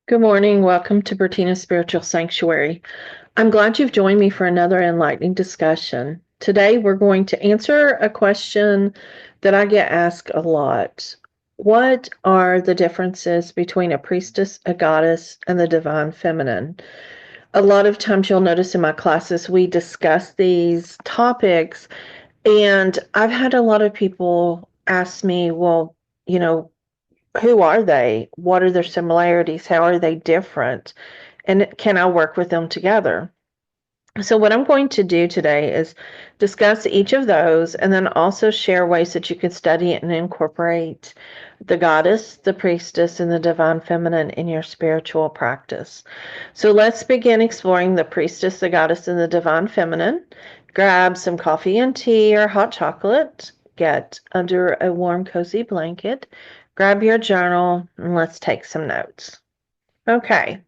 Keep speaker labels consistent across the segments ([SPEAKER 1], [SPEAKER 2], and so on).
[SPEAKER 1] Good morning. Welcome to Bertena's Spiritual Sanctuary. I'm glad you've joined me for another enlightening discussion. Today, we're going to answer a question that I get asked a lot. What are the differences between a priestess, a goddess, and the divine feminine? A lot of times, you'll notice in my classes, we discuss these topics, and I've had a lot of people ask me, well, you know, who are they? What are their similarities? How are they different? And can I work with them together? So, what I'm going to do today is discuss each of those and then also share ways that you can study and incorporate the goddess, the priestess, and the divine feminine in your spiritual practice. So, let's begin exploring the priestess, the goddess, and the divine feminine. Grab some coffee and tea or hot chocolate, get under a warm, cozy blanket, grab your journal, and let's take some notes. Okay.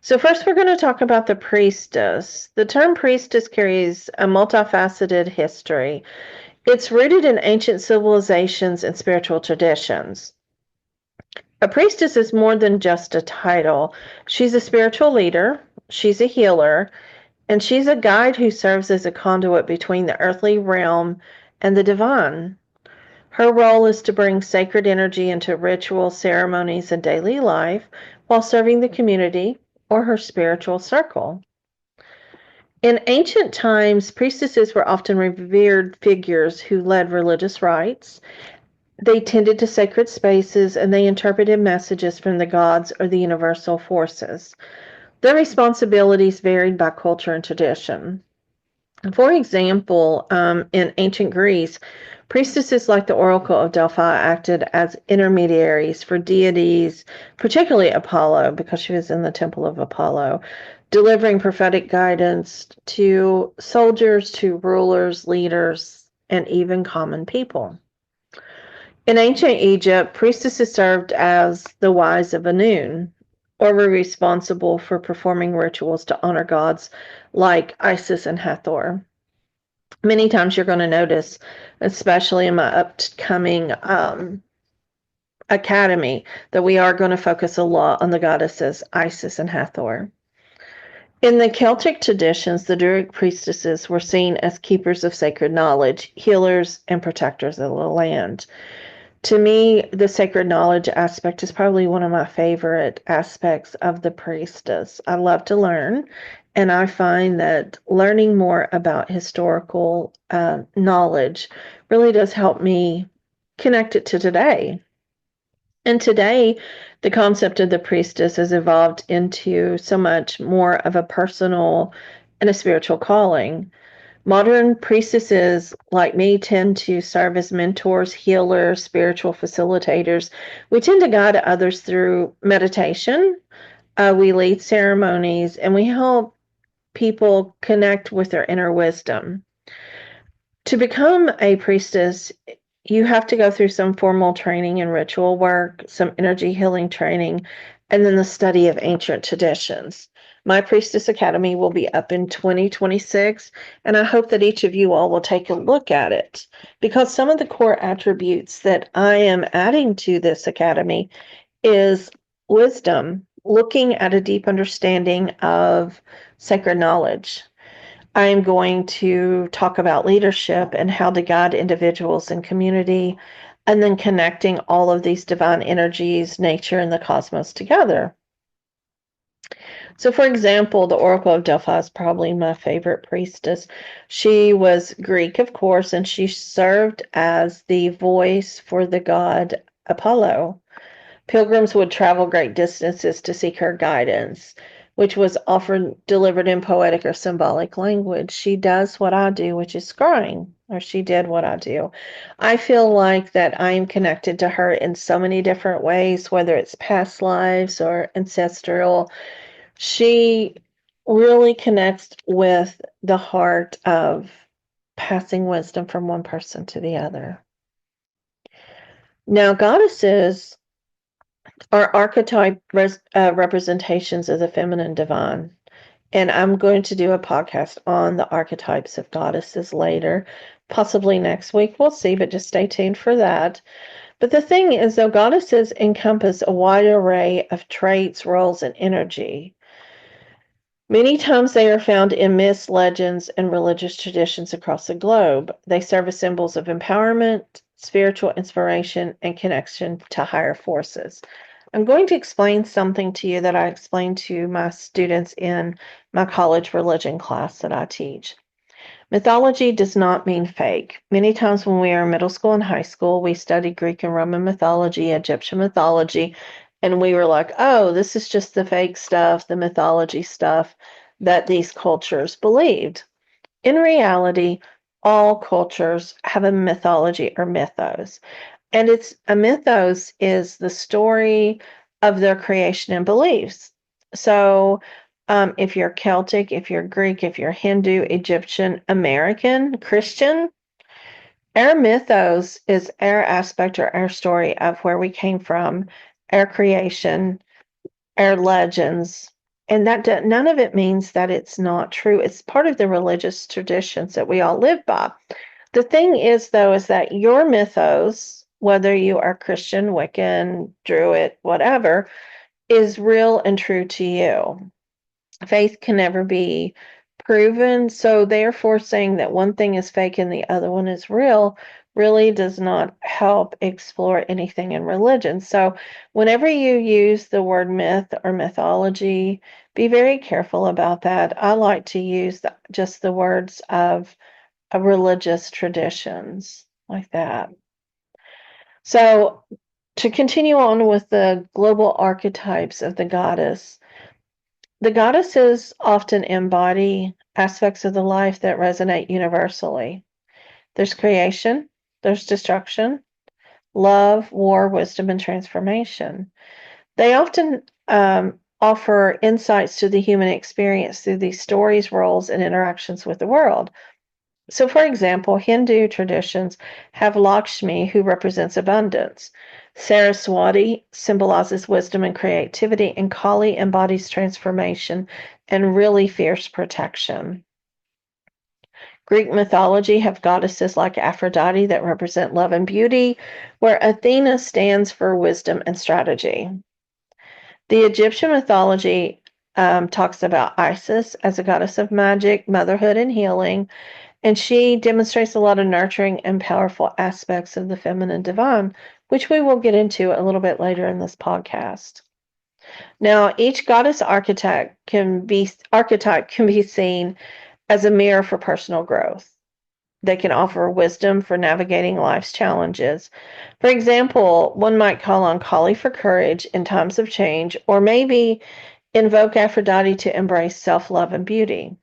[SPEAKER 1] So, first, we're going to talk about the priestess. The term priestess carries a multifaceted history. It's rooted in ancient civilizations and spiritual traditions. A priestess is more than just a title, she's a spiritual leader, she's a healer, and she's a guide who serves as a conduit between the earthly realm and the divine. Her role is to bring sacred energy into ritual ceremonies and daily life while serving the community or her spiritual circle. In ancient times, priestesses were often revered figures who led religious rites. They tended to sacred spaces and they interpreted messages from the gods or the universal forces. Their responsibilities varied by culture and tradition. For example, in ancient Greece, priestesses like the Oracle of Delphi acted as intermediaries for deities, particularly Apollo, because she was in the Temple of Apollo, delivering prophetic guidance to soldiers, to rulers, leaders, and even common people. In ancient Egypt, priestesses served as the wise of Anun, or were responsible for performing rituals to honor gods like Isis and Hathor. Many times you're going to notice, especially in my upcoming academy, that we are going to focus a lot on the goddesses Isis and Hathor. In the Celtic traditions, the Druid priestesses were seen as keepers of sacred knowledge, healers, and protectors of the land. To me, the sacred knowledge aspect is probably one of my favorite aspects of the priestess. I love to learn, and I find that learning more about historical knowledge really does help me connect it to today. And today, the concept of the priestess has evolved into so much more of a personal and a spiritual calling. Modern priestesses like me tend to serve as mentors, healers, spiritual facilitators. We tend to guide others through meditation. We lead ceremonies and we help people connect with their inner wisdom. To become a priestess, you have to go through some formal training and ritual work, some energy healing training, and then the study of ancient traditions. My Priestess Academy will be up in 2026, and I hope that each of you all will take a look at it because some of the core attributes that I am adding to this academy is wisdom, looking at a deep understanding of sacred knowledge. I am going to talk about leadership and how to guide individuals and community, and then connecting all of these divine energies, nature, and the cosmos together. So, for example, the Oracle of Delphi is probably my favorite priestess. She was Greek, of course, and she served as the voice for the god Apollo. Pilgrims would travel great distances to seek her guidance, which was often delivered in poetic or symbolic language. She does what I do, which is scrying, or she did what I do. I feel like that I am connected to her in so many different ways, whether it's past lives or ancestral. She really connects with the heart of passing wisdom from one person to the other. Now, goddesses are archetype representations of the feminine divine. And I'm going to do a podcast on the archetypes of goddesses later, possibly next week. We'll see, but just stay tuned for that. But the thing is, though, goddesses encompass a wide array of traits, roles, and energy. Many times they are found in myths, legends, and religious traditions across the globe. They serve as symbols of empowerment, spiritual inspiration, and connection to higher forces. I'm going to explain something to you that I explain to my students in my college religion class that I teach. Mythology does not mean fake. Many times when we are in middle school and high school, we studied Greek and Roman mythology, Egyptian mythology, and we were like, oh, this is just the fake stuff, the mythology stuff that these cultures believed. In reality, all cultures have a mythology or mythos. And it's a mythos is the story of their creation and beliefs. So, if you're Celtic, if you're Greek, if you're Hindu, Egyptian, American, Christian, our mythos is our aspect or our story of where we came from, our creation, our legends. And that none of it means that it's not true. It's part of the religious traditions that we all live by. The thing is, though, is that your mythos, whether you are Christian, Wiccan, Druid, whatever, is real and true to you. Faith can never be proven. So, therefore, saying that one thing is fake and the other one is real really does not help explore anything in religion. So, whenever you use the word myth or mythology, be very careful about that. I like to use just the words of religious traditions like that. So, to continue on with the global archetypes of the goddesses often embody aspects of the life that resonate universally. There's creation, there's destruction, love, war, wisdom, and transformation. They often offer insights to the human experience through these stories, roles, and interactions with the world. So, for example, Hindu traditions have Lakshmi, who represents abundance. Saraswati symbolizes wisdom and creativity, and Kali embodies transformation and really fierce protection. Greek mythology have goddesses like Aphrodite that represent love and beauty, where Athena stands for wisdom and strategy. The Egyptian mythology talks about Isis as a goddess of magic, motherhood, and healing. And she demonstrates a lot of nurturing and powerful aspects of the feminine divine, which we will get into a little bit later in this podcast. Now, each goddess archetype can be seen as a mirror for personal growth. They can offer wisdom for navigating life's challenges. For example, one might call on Kali for courage in times of change, or maybe invoke Aphrodite to embrace self-love and beauty.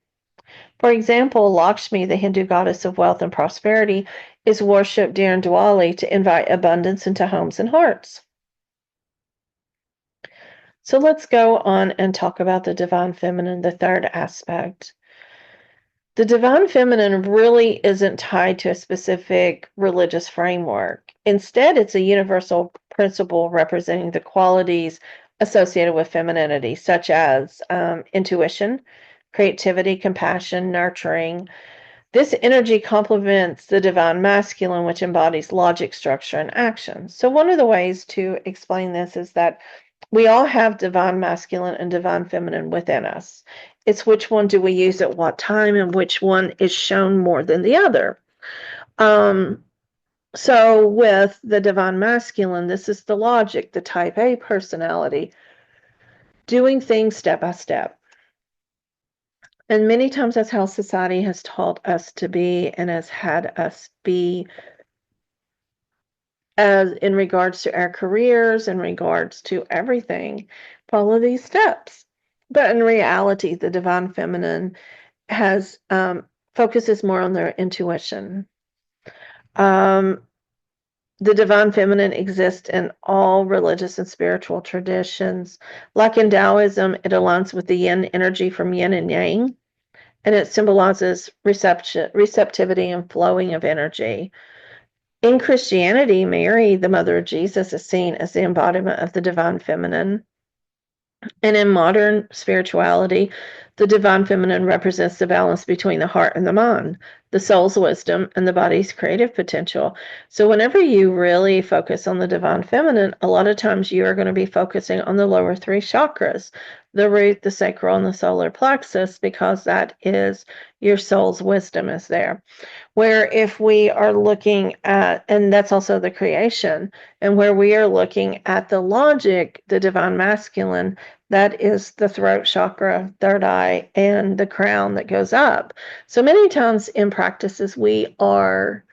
[SPEAKER 1] For example, Lakshmi, the Hindu goddess of wealth and prosperity, is worshipped during Diwali to invite abundance into homes and hearts. So let's go on and talk about the divine feminine, the third aspect. The divine feminine really isn't tied to a specific religious framework. Instead, it's a universal principle representing the qualities associated with femininity, such as intuition, creativity, compassion, nurturing. This energy complements the divine masculine, which embodies logic, structure, and action. So, one of the ways to explain this is that we all have divine masculine and divine feminine within us. It's which one do we use at what time and which one is shown more than the other. So, with the divine masculine, this is the logic, the type A personality, doing things step by step. And many times that's how society has taught us to be and has had us be as in regards to our careers, in regards to everything, follow these steps. But in reality, the divine feminine has focuses more on their intuition. The divine feminine exists in all religious and spiritual traditions. Like in Taoism, it aligns with the yin energy from yin and yang, and it symbolizes receptivity and flowing of energy. In Christianity, Mary, the mother of Jesus, is seen as the embodiment of the divine feminine. And in modern spirituality, The divine feminine represents the balance between the heart and the mind, the soul's wisdom, and the body's creative potential. So, whenever you really focus on the divine feminine, a lot of times you are going to be focusing on the lower three chakras, the root, the sacral, and the solar plexus, because that is your soul's wisdom is there. Where if we are looking at, and that's also the creation, and where we are looking at the logic, the divine masculine, that is the throat chakra, third eye, and the crown that goes up. So many times in practices, we are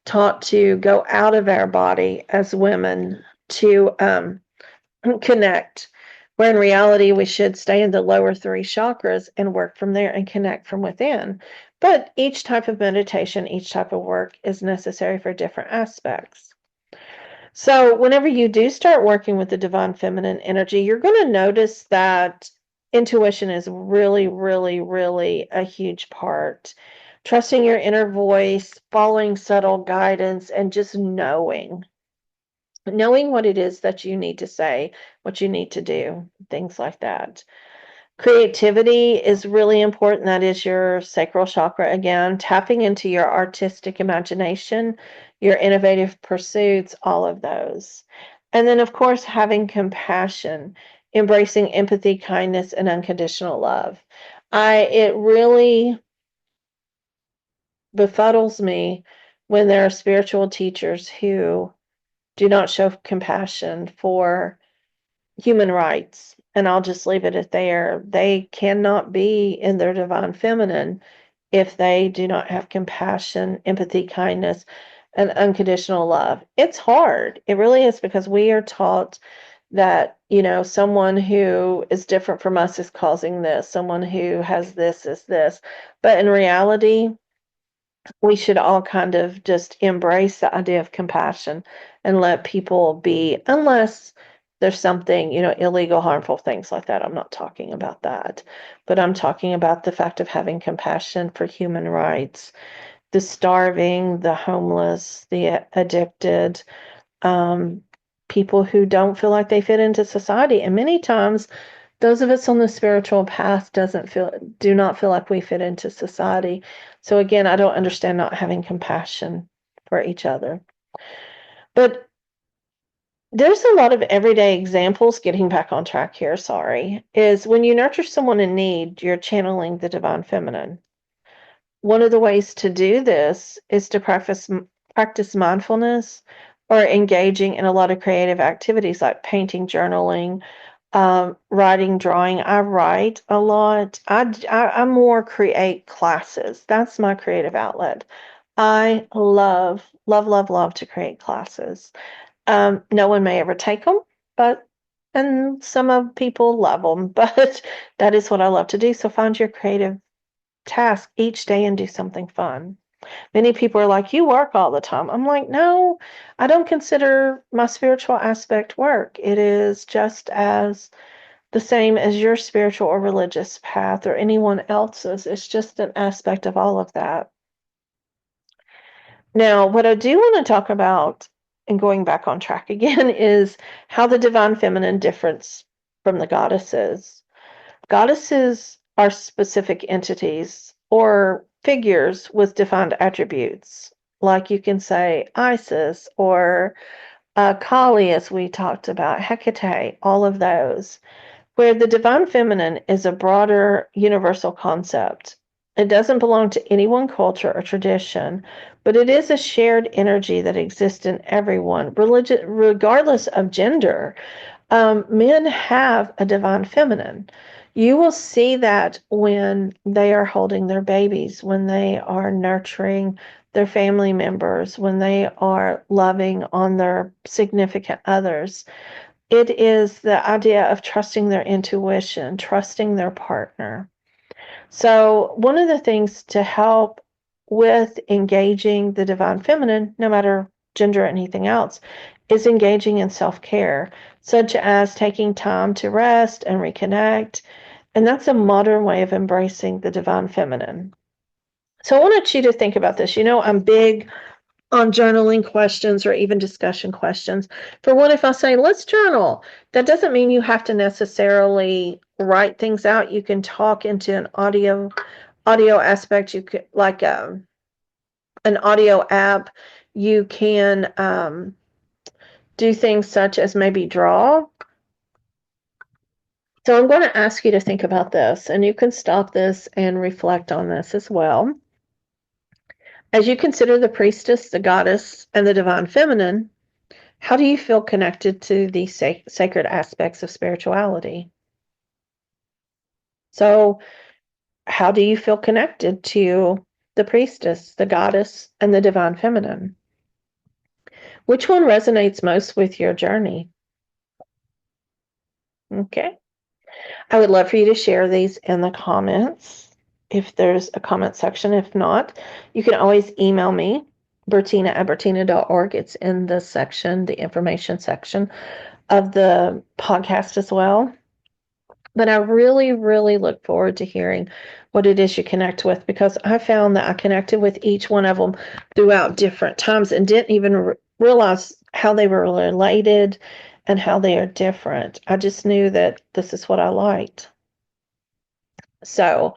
[SPEAKER 1] taught to go out of our body as women to connect, where in reality we should stay in the lower three chakras and work from there and connect from within. But each type of meditation, each type of work is necessary for different aspects. So whenever you do start working with the divine feminine energy, you're going to notice that intuition is really, really, really a huge part. Trusting your inner voice, following subtle guidance, and just knowing what it is that you need to say, what you need to do, things like that. Creativity is really important. That is your sacral chakra again, tapping into your artistic imagination, your innovative pursuits, all of those. And then, of course, having compassion, embracing empathy, kindness, and unconditional love. It really befuddles me when there are spiritual teachers who do not show compassion for human rights. And I'll just leave it at there. They cannot be in their divine feminine if they do not have compassion, empathy, kindness, and unconditional love. It's hard. It really is, because we are taught that, someone who is different from us is causing this, someone who has this is this. But in reality, we should all kind of just embrace the idea of compassion and let people be, unless there's something, illegal, harmful, things like that. I'm not talking about that, but I'm talking about the fact of having compassion for human rights, the starving, the homeless, the addicted, um, people who don't feel like they fit into society. And many times, those of us on the spiritual path do not feel like we fit into society. So again, I don't understand not having compassion for each other. But there's a lot of everyday examples, getting back on track here, sorry, is when you nurture someone in need, you're channeling the divine feminine. One of the ways to do this is to practice mindfulness or engaging in a lot of creative activities like painting, journaling, writing, drawing. I write a lot. I more create classes. That's my creative outlet. I love, love, love, love to create classes. No one may ever take them, and some of people love them, but that is what I love to do. So find your creative task each day and do something fun. Many people are like, you work all the time. I'm like, no, I don't consider my spiritual aspect work. It is just as the same as your spiritual or religious path or anyone else's. It's just an aspect of all of that. Now, what I do want to talk about, and going back on track again, is how the divine feminine differs from the goddesses. Goddesses are specific entities or figures with defined attributes, like you can say Isis or Kali, as we talked about, Hecate, all of those, where the divine feminine is a broader universal concept. It doesn't belong to any one culture or tradition, but it is a shared energy that exists in everyone, regardless of gender. Men have a divine feminine. You will see that when they are holding their babies, when they are nurturing their family members, when they are loving on their significant others. It is the idea of trusting their intuition, trusting their partner. So, one of the things to help with engaging the divine feminine, no matter gender or anything else, is engaging in self care, such as taking time to rest and reconnect. And that's a modern way of embracing the divine feminine. So, I wanted you to think about this. I'm big on journaling questions or even discussion questions. For one, if I say, let's journal, that doesn't mean you have to necessarily write things out. You can talk into an audio aspect. You could like an audio app. You can do things such as maybe draw. So I'm going to ask you to think about this, and you can stop this and reflect on this as well. As you consider the priestess, the goddess, and the divine feminine, how do you feel connected to these sacred aspects of spirituality? So, how do you feel connected to the priestess, the goddess, and the divine feminine? Which one resonates most with your journey? Okay. I would love for you to share these in the comments if there's a comment section. If not, you can always email me, Bertena@bertena.org. It's in the section, the information section of the podcast as well. But I really, really look forward to hearing what it is you connect with, because I found that I connected with each one of them throughout different times and didn't even realize how they were related and how they are different. I just knew that this is what I liked. So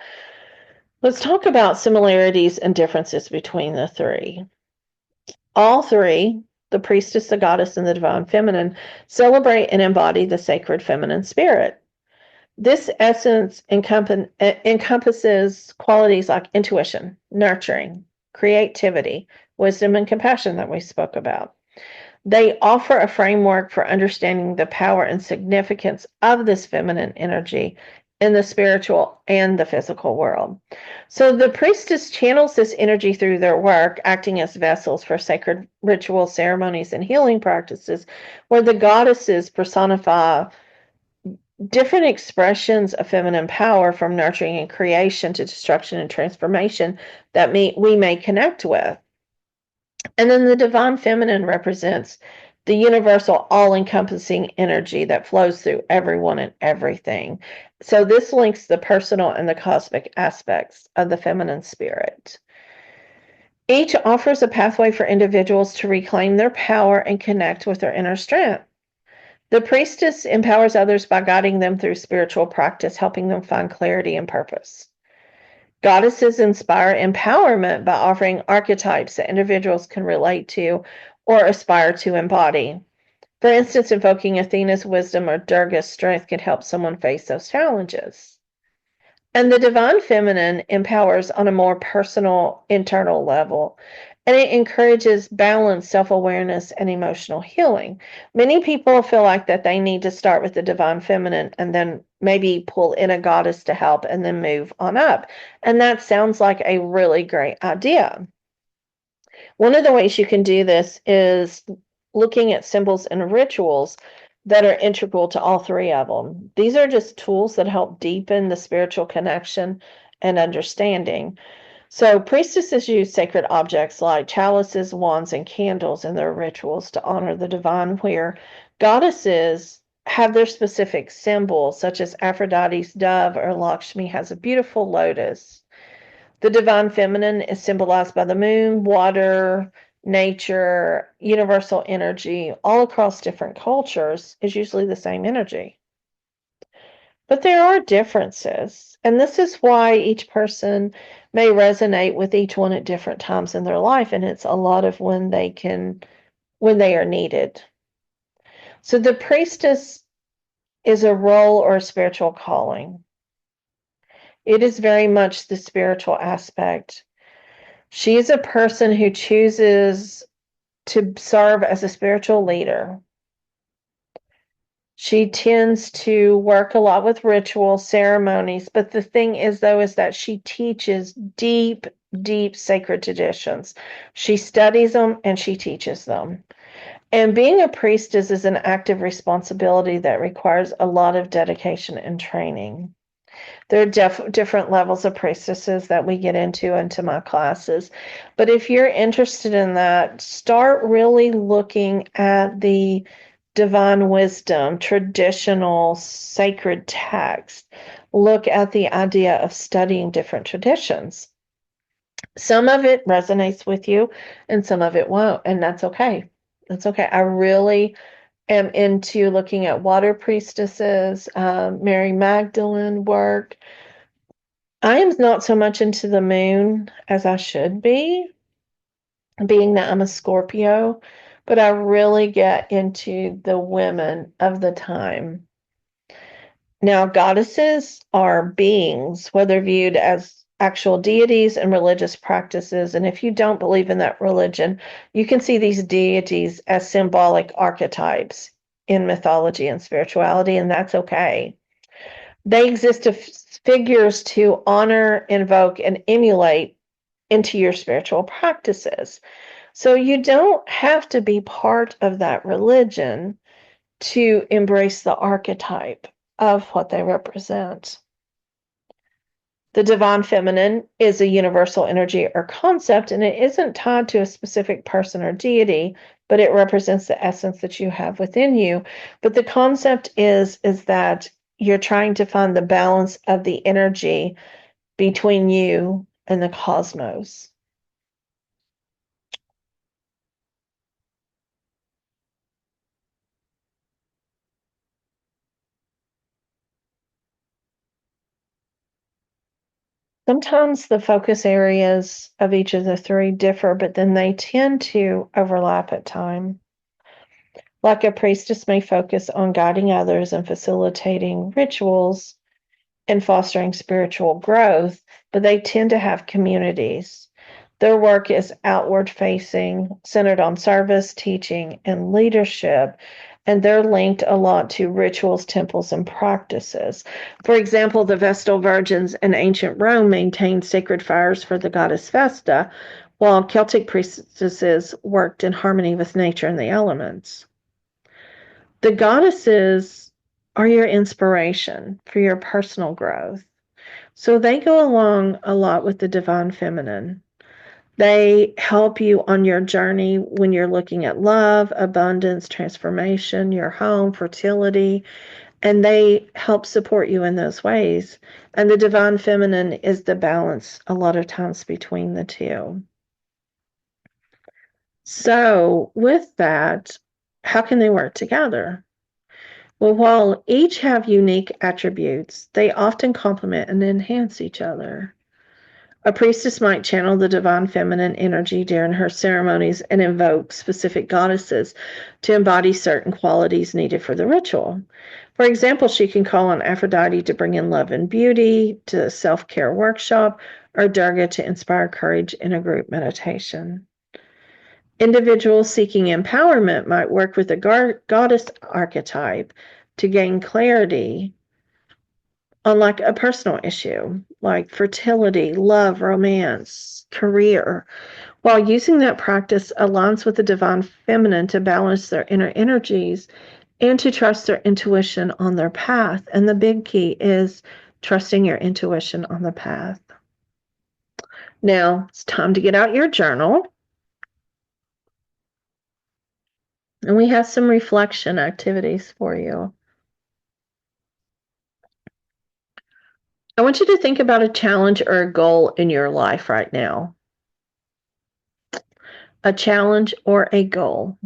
[SPEAKER 1] let's talk about similarities and differences between the three. All three, the priestess, the goddess, and the divine feminine, celebrate and embody the sacred feminine spirit. This essence encompasses qualities like intuition, nurturing, creativity, wisdom, and compassion that we spoke about. They offer a framework for understanding the power and significance of this feminine energy in the spiritual and the physical world. So the priestess channels this energy through their work, acting as vessels for sacred ritual ceremonies and healing practices, where the goddesses personify different expressions of feminine power, from nurturing and creation to destruction and transformation, that we may connect with. And then the divine feminine represents the universal, all-encompassing energy that flows through everyone and everything. So this links the personal and the cosmic aspects of the feminine spirit. Each offers a pathway for individuals to reclaim their power and connect with their inner strength. The priestess empowers others by guiding them through spiritual practice, helping them find clarity and purpose. Goddesses inspire empowerment by offering archetypes that individuals can relate to or aspire to embody. For instance, invoking Athena's wisdom or Durga's strength can help someone face those challenges. And the divine feminine empowers on a more personal, internal level, and it encourages balance, self-awareness, and emotional healing. Many people feel like that they need to start with the divine feminine and then maybe pull in a goddess to help and then move on up. And that sounds like a really great idea. One of the ways you can do this is looking at symbols and rituals that are integral to all three of them. These are just tools that help deepen the spiritual connection and understanding. So priestesses use sacred objects like chalices, wands, and candles in their rituals to honor the divine, where goddesses have their specific symbols, such as Aphrodite's dove or Lakshmi has a beautiful lotus. The divine feminine is symbolized by the moon, water, nature, universal energy. All across different cultures is usually the same energy. But there are differences, and this is why each person may resonate with each one at different times in their life, and it's a lot of when they are needed. So the priestess is a role or a spiritual calling. It is very much the spiritual aspect. She is a person who chooses to serve as a spiritual leader. She tends to work a lot with ritual ceremonies, but the thing is, though, is that she teaches deep, deep sacred traditions. She studies them and she teaches them. And being a priestess is an active responsibility that requires a lot of dedication and training. There are different levels of priestesses that we get into my classes. But if you're interested in that, start really looking at the divine wisdom, traditional sacred text. Look at the idea of studying different traditions. Some of it resonates with you and some of it won't, and that's okay. That's okay. I really am into looking at water priestesses, Mary Magdalene work. I am not so much into the moon as I should be, being that I'm a Scorpio, but I really get into the women of the time. Now, goddesses are beings, whether viewed as actual deities and religious practices. And if you don't believe in that religion, you can see these deities as symbolic archetypes in mythology and spirituality, and that's okay. They exist as figures to honor, invoke, and emulate into your spiritual practices. So you don't have to be part of that religion to embrace the archetype of what they represent. The divine feminine is a universal energy or concept, and it isn't tied to a specific person or deity, but it represents the essence that you have within you. But the concept is that you're trying to find the balance of the energy between you and the cosmos. Sometimes the focus areas of each of the three differ, but then they tend to overlap at times. Like a priestess may focus on guiding others and facilitating rituals and fostering spiritual growth, but they tend to have communities. Their work is outward facing, centered on service, teaching, and leadership, and they're linked a lot to rituals, temples, and practices. For example, the Vestal Virgins in ancient Rome maintained sacred fires for the goddess Vesta, while Celtic priestesses worked in harmony with nature and the elements. The goddesses are your inspiration for your personal growth. So they go along a lot with the divine feminine. They help you on your journey when you're looking at love, abundance, transformation, your home, fertility, and they help support you in those ways. And the divine feminine is the balance a lot of times between the two. So, with that, how can they work together? Well, while each have unique attributes, they often complement and enhance each other. A priestess might channel the divine feminine energy during her ceremonies and invoke specific goddesses to embody certain qualities needed for the ritual. For example, she can call on Aphrodite to bring in love and beauty to a self-care workshop, or Durga to inspire courage in a group meditation. Individuals seeking empowerment might work with a goddess archetype to gain clarity on like a personal issue, like fertility, love, romance, career, while using that practice aligns with the divine feminine to balance their inner energies and to trust their intuition on their path. And the big key is trusting your intuition on the path. Now, it's time to get out your journal. And we have some reflection activities for you. I want you to think about a challenge or a goal in your life right now. A challenge or a goal.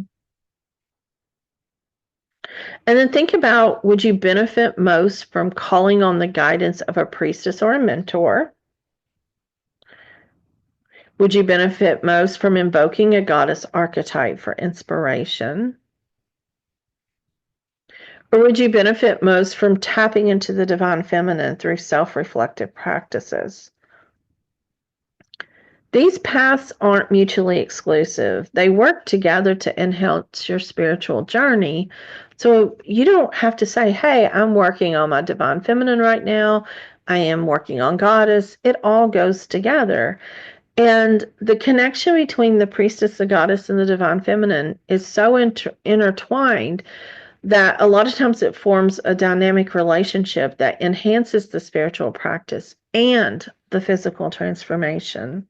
[SPEAKER 1] And then think about, would you benefit most from calling on the guidance of a priestess or a mentor? Would you benefit most from invoking a goddess archetype for inspiration? Or would you benefit most from tapping into the divine feminine through self-reflective practices? These paths aren't mutually exclusive. They work together to enhance your spiritual journey. So you don't have to say, hey, I'm working on my divine feminine right now. I am working on goddess. It all goes together. And the connection between the priestess, the goddess, and the divine feminine is so intertwined that a lot of times it forms a dynamic relationship that enhances the spiritual practice and the physical transformation.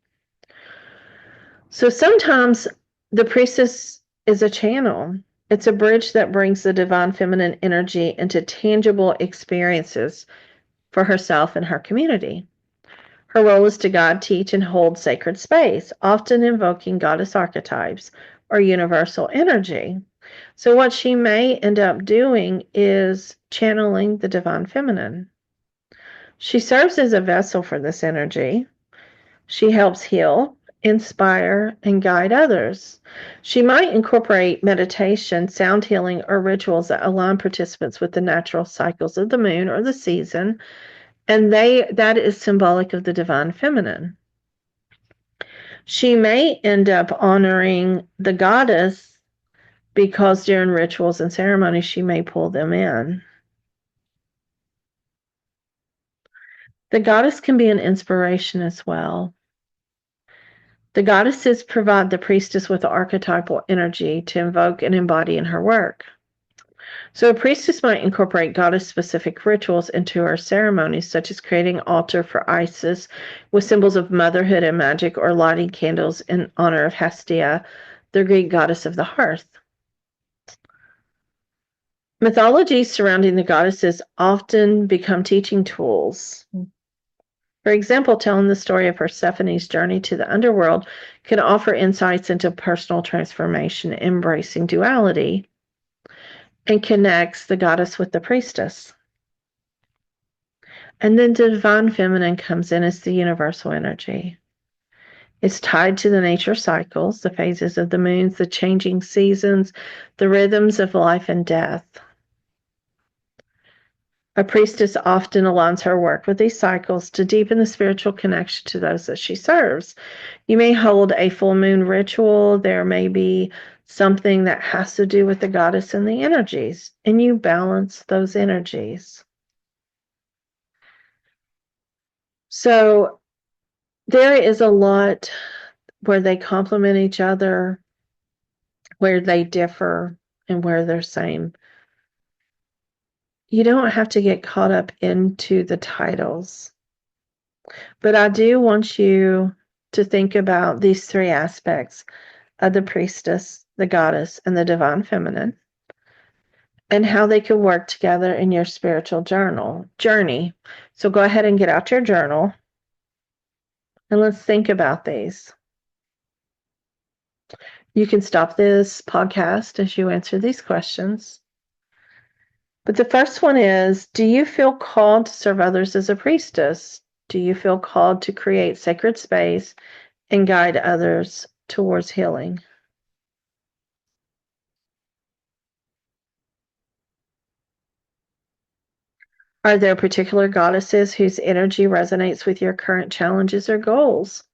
[SPEAKER 1] So sometimes the priestess is a channel. It's a bridge that brings the divine feminine energy into tangible experiences for herself and her community. Her role is to guide, teach, and hold sacred space, often invoking goddess archetypes or universal energy. So, what she may end up doing is channeling the divine feminine. She serves as a vessel for this energy. She helps heal, inspire, and guide others. She might incorporate meditation, sound healing, or rituals that align participants with the natural cycles of the moon or the season, and that is symbolic of the divine feminine. She may end up honoring the goddess because during rituals and ceremonies she may pull them in. The goddess can be an inspiration as well. The goddesses provide the priestess with archetypal energy to invoke and embody in her work. So a priestess might incorporate goddess-specific rituals into her ceremonies, such as creating an altar for Isis with symbols of motherhood and magic, or lighting candles in honor of Hestia, the Greek goddess of the hearth. Mythologies surrounding the goddesses often become teaching tools. For example, telling the story of Persephone's journey to the underworld can offer insights into personal transformation, embracing duality, and connects the goddess with the priestess. And then the divine feminine comes in as the universal energy. It's tied to the nature cycles, the phases of the moons, the changing seasons, the rhythms of life and death. A priestess often aligns her work with these cycles to deepen the spiritual connection to those that she serves. You may hold a full moon ritual. There may be something that has to do with the goddess and the energies, and you balance those energies. So there is a lot where they complement each other, where they differ, and where they're same. You don't have to get caught up into the titles. But I do want you to think about these three aspects of the priestess, the goddess, and the divine feminine, and how they can work together in your spiritual journey. So go ahead and get out your journal and let's think about these. You can stop this podcast as you answer these questions. But the first one is, do you feel called to serve others as a priestess? Do you feel called to create sacred space and guide others towards healing? Are there particular goddesses whose energy resonates with your current challenges or goals?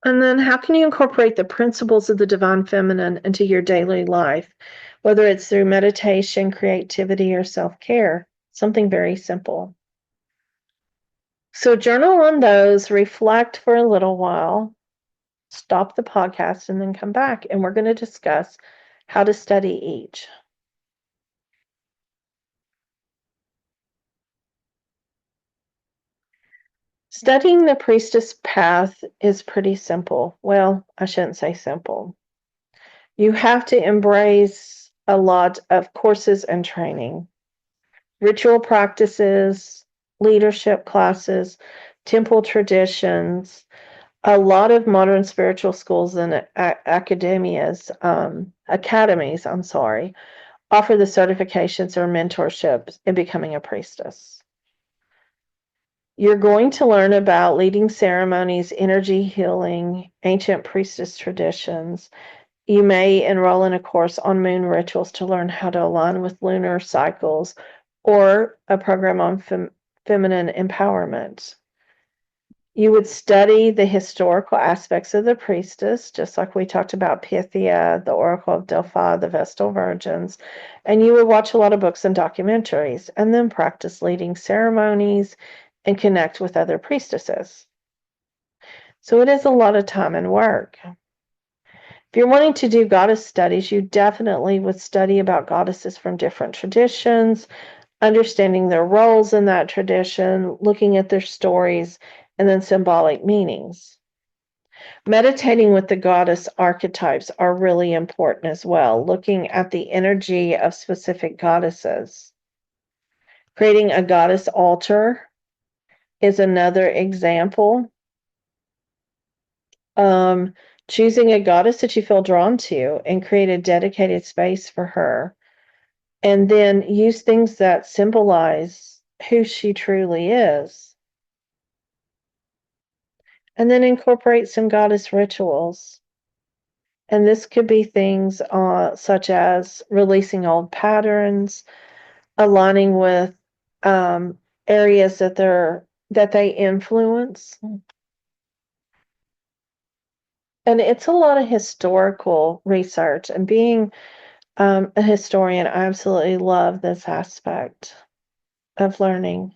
[SPEAKER 1] And then how can you incorporate the principles of the divine feminine into your daily life, whether it's through meditation, creativity, or self-care? Something very simple. So journal on those, reflect for a little while, stop the podcast, and then come back. And we're going to discuss how to study each. Studying the priestess path is pretty simple. Well, I shouldn't say simple. You have to embrace a lot of courses and training, ritual practices, leadership classes, temple traditions, a lot of modern spiritual schools and academies, offer the certifications or mentorships in becoming a priestess. You're going to learn about leading ceremonies, energy healing, ancient priestess traditions. You may enroll in a course on moon rituals to learn how to align with lunar cycles, or a program on feminine empowerment. You would study the historical aspects of the priestess, just like we talked about Pythia, the Oracle of Delphi, the Vestal Virgins, and you would watch a lot of books and documentaries, and then practice leading ceremonies and connect with other priestesses. So it is a lot of time and work. If you're wanting to do goddess studies, you definitely would study about goddesses from different traditions, understanding their roles in that tradition, looking at their stories, and then symbolic meanings. Meditating with the goddess archetypes are really important as well, looking at the energy of specific goddesses. Creating a goddess altar is another example. Um, Choosing a goddess that you feel drawn to and create a dedicated space for her. And then use things that symbolize who she truly is. And then incorporate some goddess rituals. And this could be things such as releasing old patterns, aligning with areas that they influence. And it's a lot of historical research. And being a historian, I absolutely love this aspect of learning.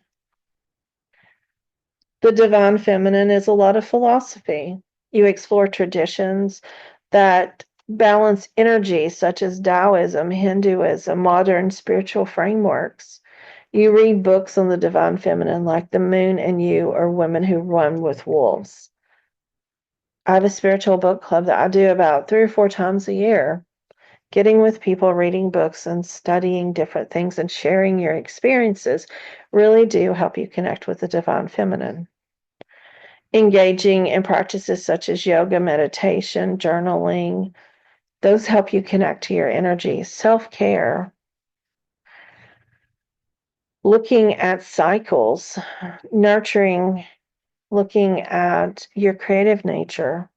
[SPEAKER 1] The divine feminine is a lot of philosophy. You explore traditions that balance energies such as Taoism, Hinduism, modern spiritual frameworks. You read books on the divine feminine like The Moon and You or Women Who Run with Wolves. I have a spiritual book club that I do about 3 or 4 times a year. Getting with people, reading books, and studying different things and sharing your experiences really do help you connect with the divine feminine. Engaging in practices such as yoga, meditation, journaling, those help you connect to your energy. Self-care, looking at cycles, nurturing, looking at your creative nature,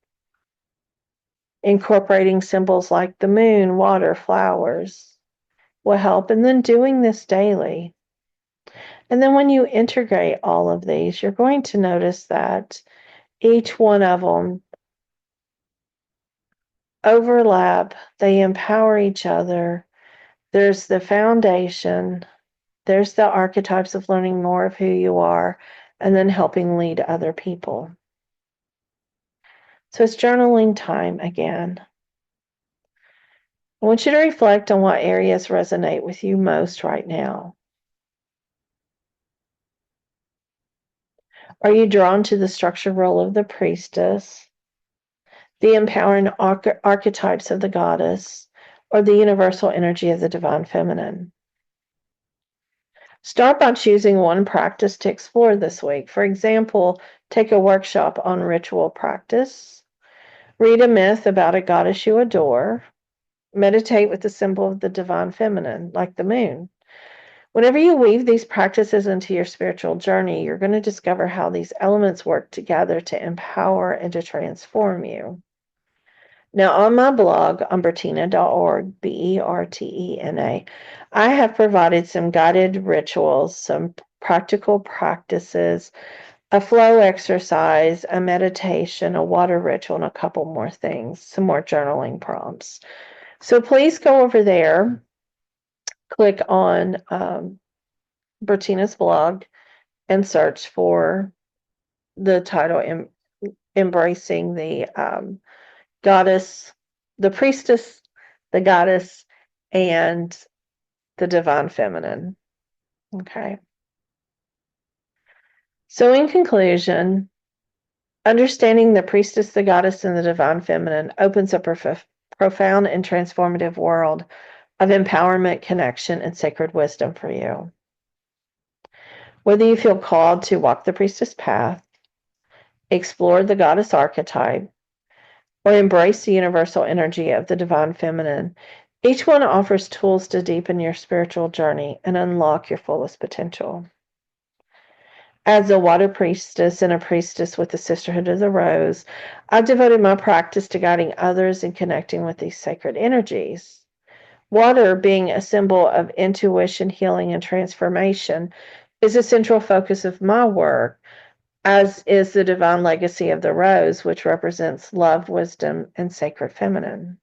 [SPEAKER 1] incorporating symbols like the moon, water, flowers will help. And then doing this daily. And then when you integrate all of these, you're going to notice that each one of them overlap, they empower each other. There's the foundation, there's the archetypes of learning more of who you are, and then helping lead other people. So it's journaling time again. I want you to reflect on what areas resonate with you most right now. Are you drawn to the structured role of the priestess, the empowering archetypes of the goddess, or the universal energy of the divine feminine? Start by choosing one practice to explore this week. For example, take a workshop on ritual practice, read a myth about a goddess you adore, meditate with the symbol of the divine feminine, like the moon. Whenever you weave these practices into your spiritual journey, you're going to discover how these elements work together to empower and to transform you. Now, on my blog on bertena.org, Bertena, I have provided some guided rituals, some practical practices, a flow exercise, a meditation, a water ritual, and a couple more things, some more journaling prompts. So please go over there, click on Bertena's blog, and search for the title, Embracing the Goddess, the Priestess, the Goddess, and the Divine Feminine. Okay. So, in conclusion, understanding the Priestess, the Goddess, and the Divine Feminine opens up a profound and transformative world of empowerment, connection, and sacred wisdom for you. Whether you feel called to walk the Priestess path, explore the Goddess archetype, or embrace the universal energy of the divine feminine, each one offers tools to deepen your spiritual journey and unlock your fullest potential. As a water priestess and a priestess with the Sisterhood of the Rose, I've devoted my practice to guiding others and connecting with these sacred energies. Water, being a symbol of intuition, healing, and transformation, is a central focus of my work, as is the divine legacy of the rose, which represents love, wisdom, and sacred feminine.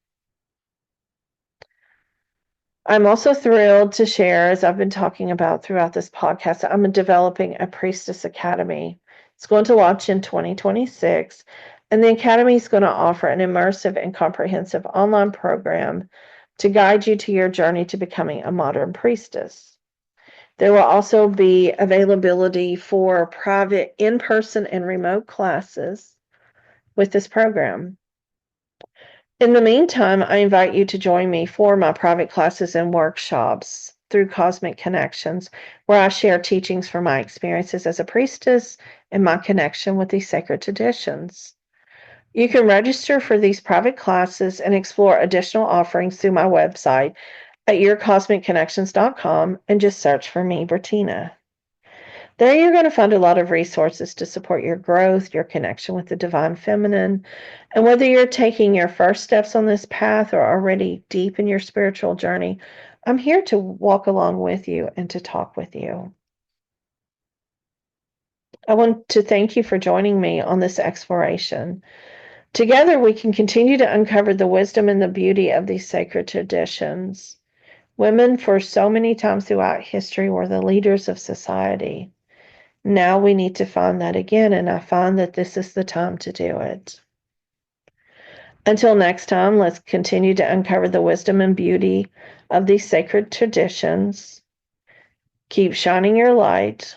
[SPEAKER 1] I'm also thrilled to share, as I've been talking about throughout this podcast, I'm developing a Priestess Academy. It's going to launch in 2026, and the Academy is going to offer an immersive and comprehensive online program to guide you to your journey to becoming a modern priestess. There will also be availability for private in-person and remote classes with this program. In the meantime, I invite you to join me for my private classes and workshops through Cosmic Connections, where I share teachings from my experiences as a priestess and my connection with these sacred traditions. You can register for these private classes and explore additional offerings through my website at yourcosmicconnections.com and just search for me, Bertena. There you're going to find a lot of resources to support your growth, your connection with the divine feminine, and whether you're taking your first steps on this path or already deep in your spiritual journey, I'm here to walk along with you and to talk with you. I want to thank you for joining me on this exploration. Together, we can continue to uncover the wisdom and the beauty of these sacred traditions. Women, for so many times throughout history, were the leaders of society. Now we need to find that again, and I find that this is the time to do it. Until next time, let's continue to uncover the wisdom and beauty of these sacred traditions. Keep shining your light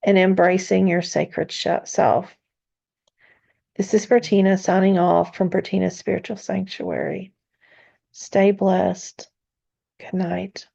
[SPEAKER 1] and embracing your sacred self. This is Bertena signing off from Bertena's Spiritual Sanctuary. Stay blessed. Good night.